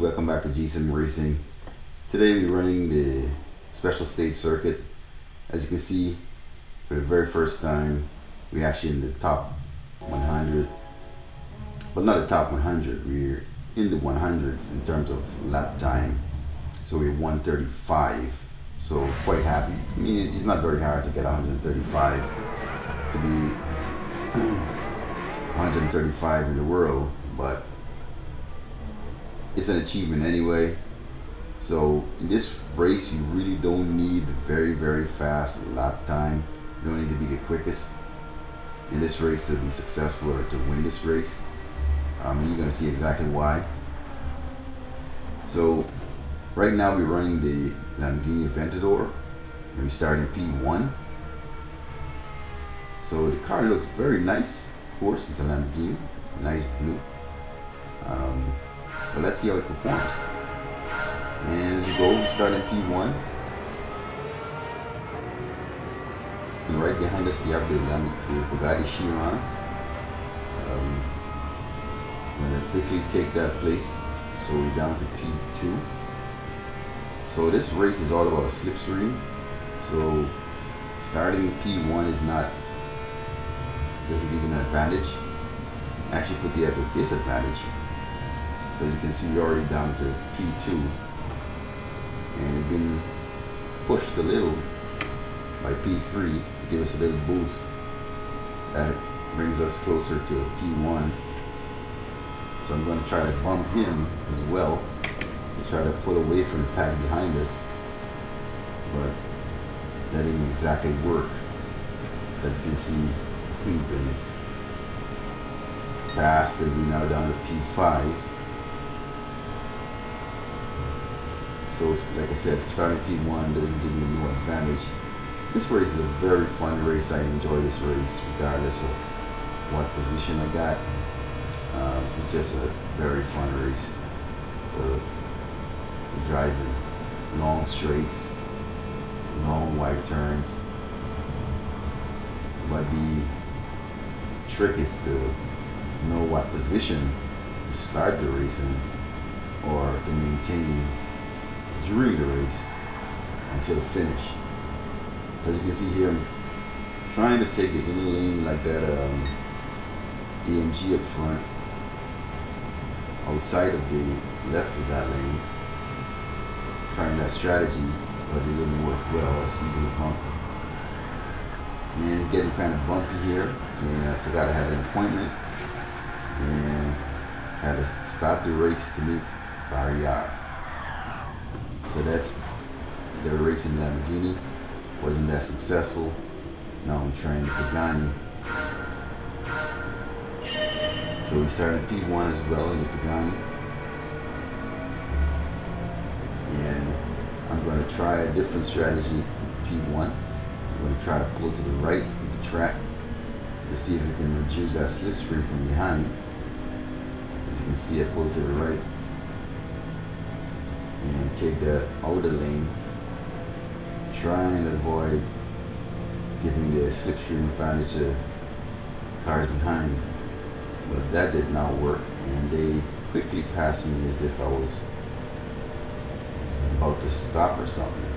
welcome back to GsimRacing. Today we're running the special stage circuit. As you can see, for the very first time, we're actually in the top 100. But not the top 100, we're in the 100s in terms of lap time. So we're 135, so quite happy. I mean, it's not very hard to get 135 to be 135 in the world, but it's an achievement anyway. So in this race, you really don't need very fast lap time. You don't need to be the quickest in this race to be successful or to win this race. You're gonna see exactly why. So right now we're running the Lamborghini Aventador and we start in P1. So the car looks very nice. Of course, it's a Lamborghini, nice blue. But let's see how it performs. And as you go, we start in P1. And right behind us, we have the Bugatti Chiron. I'm going to quickly take that place. So we're down to P2. So this race is all about slipstream. So starting P1 doesn't give you an advantage. Actually put you at a disadvantage. As you can see, we're already down to P2 and we've been pushed a little by P3 to give us a little boost. That brings us closer to P1. So I'm going to try to bump him as well to try to pull away from the pack behind us, but that didn't exactly work. As you can see, we've been passed and we're now down to P5. So like I said, starting P1 doesn't give you no advantage. This race is a very fun race. I enjoy this race regardless of what position I got. It's just a very fun race for driving long straights, long wide turns. But the trick is to know what position to start the race in or to maintain during the race until the finish. As you can see here, I'm trying to take the inner lane like that AMG up front, outside of the left of that lane. Trying that strategy, but it didn't work well. It's easy to bump. And getting kind of bumpy here, and I forgot I had an appointment and had to stop the race to meet Barrier. So that's the race in Lamborghini. Wasn't that successful. Now I'm trying the Pagani. So we started P1 as well in the Pagani. And I'm going to try a different strategy in P1. I'm going to try to pull to the right of the track to see if we can reduce that slipstream from behind. As you can see, I pull to the right and take the outer lane, trying to avoid giving the slipstream advantage to cars behind. But that did not work, and they quickly passed me as if I was about to stop or something.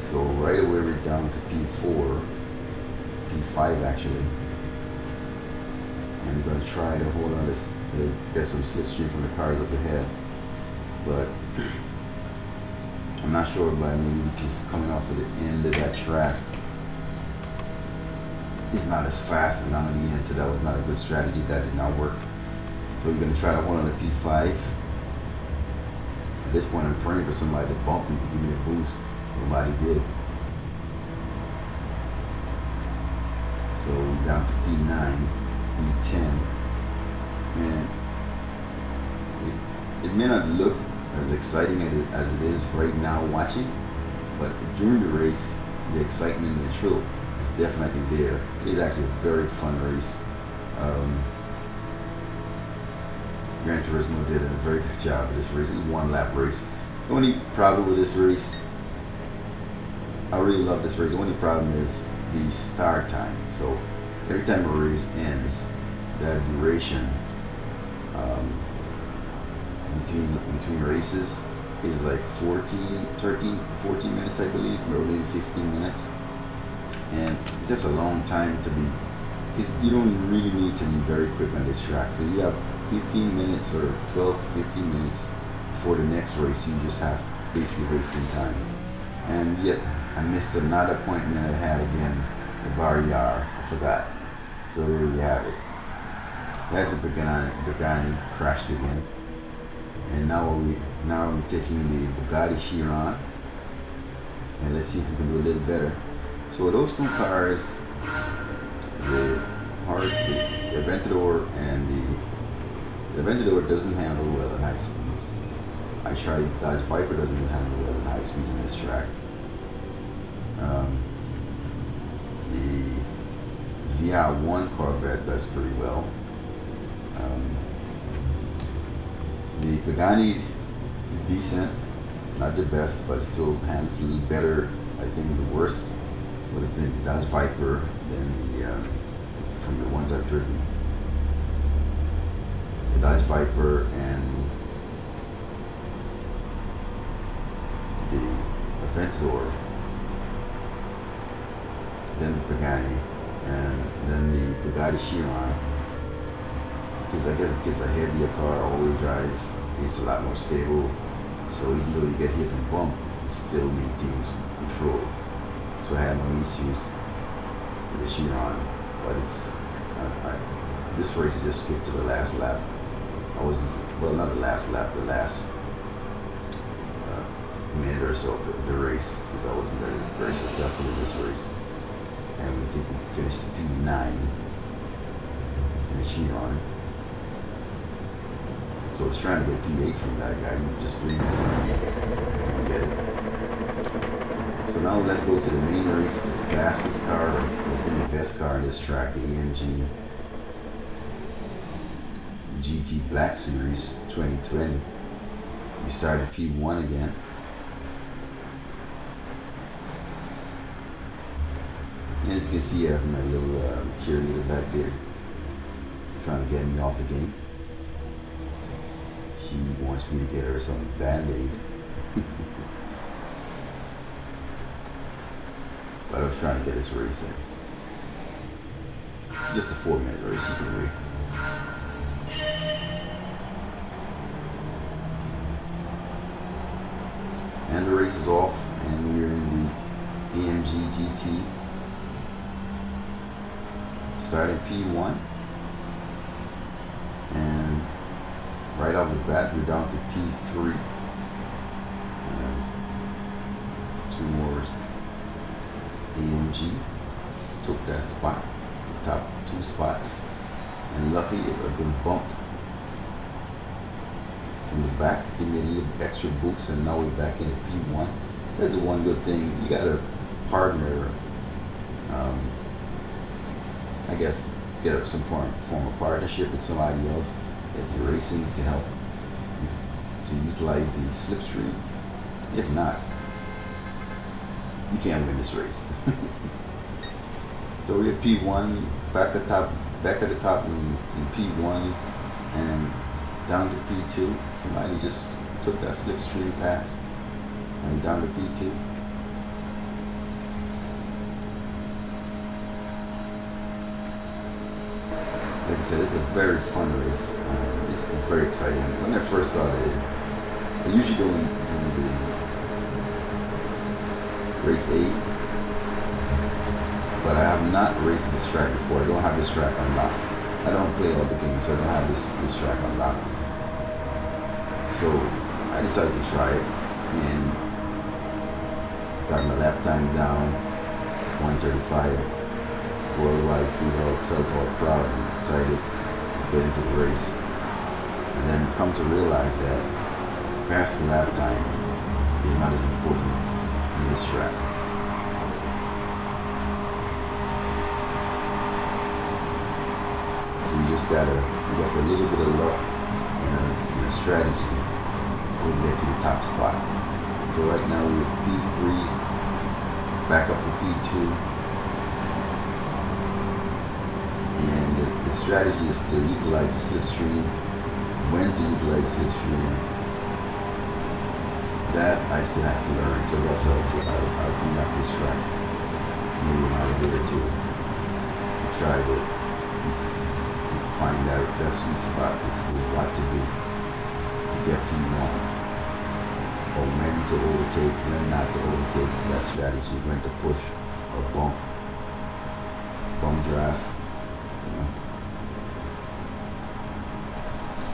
So right away we're down to P4, P5 actually. I'm going to try to hold on this to get some slipstream from the cars up ahead, but I'm not sure, but maybe because coming off of the end of that track, it's not as fast as on the end, so that was not a good strategy. That did not work. So we're going to try to hold on to P5. At this point, I'm praying for somebody to bump me to give me a boost. Nobody did. So we're down to P9, P10, and it may not look as exciting as it is right now watching, but during the race, the excitement and the thrill is definitely there. It's actually a very fun race. Gran Turismo did a very good job of this race. It's a one-lap race. The only problem with this race, I really love this race. The only problem is the start time. So every time a race ends, that duration between races is like 14 minutes, I believe, or maybe 15 minutes. And it's just a long time to be, because you don't really need to be very quick on this track. So you have 15 minutes or 12 to 15 minutes for the next race. You just have basically wasting time. And yet I missed another appointment I had again, the Barrier. I forgot. So there we have it. That's a Bugatti crashed again. And now I'm taking the Bugatti Chiron, and let's see if we can do a little better. So those two cars, the Aventador and the Aventador doesn't handle well at high speeds. I tried Dodge Viper, doesn't handle well at high speeds on this track. The ZR1 Corvette does pretty well. The Pagani, decent, not the best, but still handles a little better. I think the worst would have been the Dodge Viper than the from the ones I've driven. The Dodge Viper and the Aventador, then the Pagani, and then the Bugatti Chiron. Because I guess it's a heavier car, all-wheel drive, it's a lot more stable. So even though you get hit and bump, it still maintains control. So I had no issues with the Chiron, but it's this race I just skipped to the last lap. I was, well, not the last lap, the last minute or so of the race, because I wasn't very successful in this race. And we think we finished the P9 in the Chiron. So I was trying to get P8 from that guy. You just believe it from me and get it. So now let's go to the main race. The fastest car, I think the best car on this track, the AMG GT Black Series 2020. We started P1 again. And as you can see, I have my little cheerleader back there trying to get me off the game. She wants me to get her some Band-Aid. But I was trying to get this race in. Just a 4-minute race, you can read. And the race is off, and we're in the AMG GT. Starting P1. And right off the bat, we're down to P3. And two more. AMG took that spot, the top 2 spots. And luckily, it had been bumped from the back to give me a little extra boost, and now we're back in the P1. That's the one good thing. You got a partner, I guess, get up some form of partnership with somebody else that you're racing to help to utilize the slipstream. If not, you can't win this race. So we're at P1, back at the top in P1, and down to P2. Somebody just took that slipstream pass, and down to P2. Like I said, it's a very fun race. It's very exciting. When I first saw it, I usually go and do the race 8, but I have not raced this track before. I don't have this track unlocked. I don't play all the games, so I don't have this track unlocked. So I decided to try it, and got my lap time down, 1:35. Worldwide, felt all proud and excited to get into the race, and then come to realize that fast lap time is not as important in this track. So you just gotta, I guess, a little bit of luck and a strategy will get to the top spot. So right now we're P3, back up to P2. And the strategy is to utilize the slipstream, when to utilize slipstream, that I still have to learn, so that's I'll clean up this track. Maybe another day or two. Try to find out that sweet spot is what to do to get P1. Or when to overtake, when not to overtake, that strategy, when to push or bump draft, you know.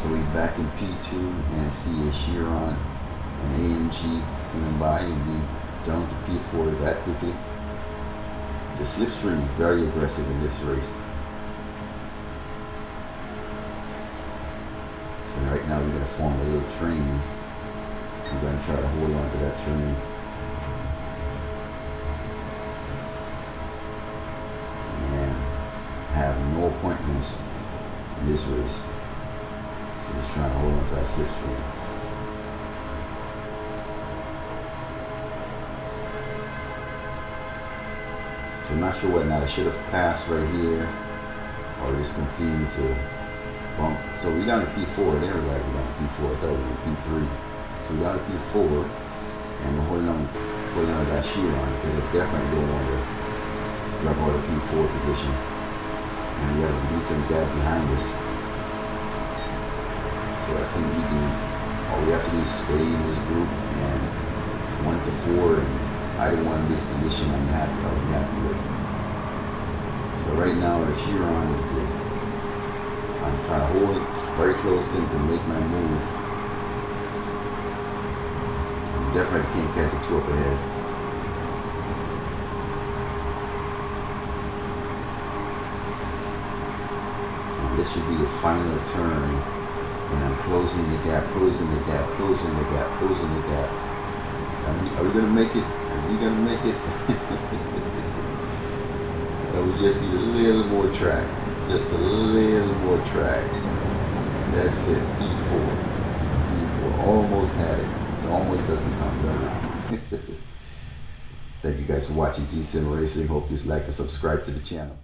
So we back in P2 and I see a Chiron and AMG coming by and we down to P4 that quickly. The slipstream is very aggressive in this race. So right now we're going to form a little train. I'm going to try to hold on to that train. And have no appointments in this race. So just trying to hold on to that slipstream. So I'm not sure whether or not I should have passed right here or just continue to bump. So we're down to P4. They were like, we're down to P4. I thought we were P3. So we're down to P4 and we're holding on to that Chiron because I definitely don't want to drop out of P4 position. And we have a decent gap behind us. So I think we can, all we have to do is stay in this group and 1 to 4 and either one in this position I'll be happy with. So right now the Chiron is I'm trying to hold it very close in to make my move. I definitely can't catch the 2 up ahead. And this should be the final turn. And I'm closing the gap, closing the gap, closing the gap, closing the gap. Are we going to make it? Are we going to make it? Well, we just need a little more track. Just a little more track. That's it. P4. P4. Almost had it. It almost doesn't come, does it? Thank you guys for watching GsimRacing. Hope you like and subscribe to the channel.